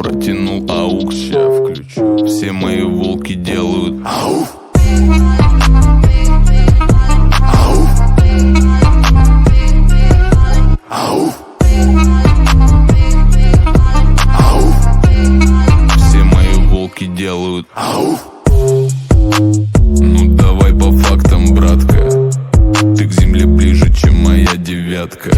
протянул аукс, ща включу. Все мои волки делают ауф. Все мои волки делают ауф. Ну давай по фактам, братка. Ты к земле ближе, чем моя девятка.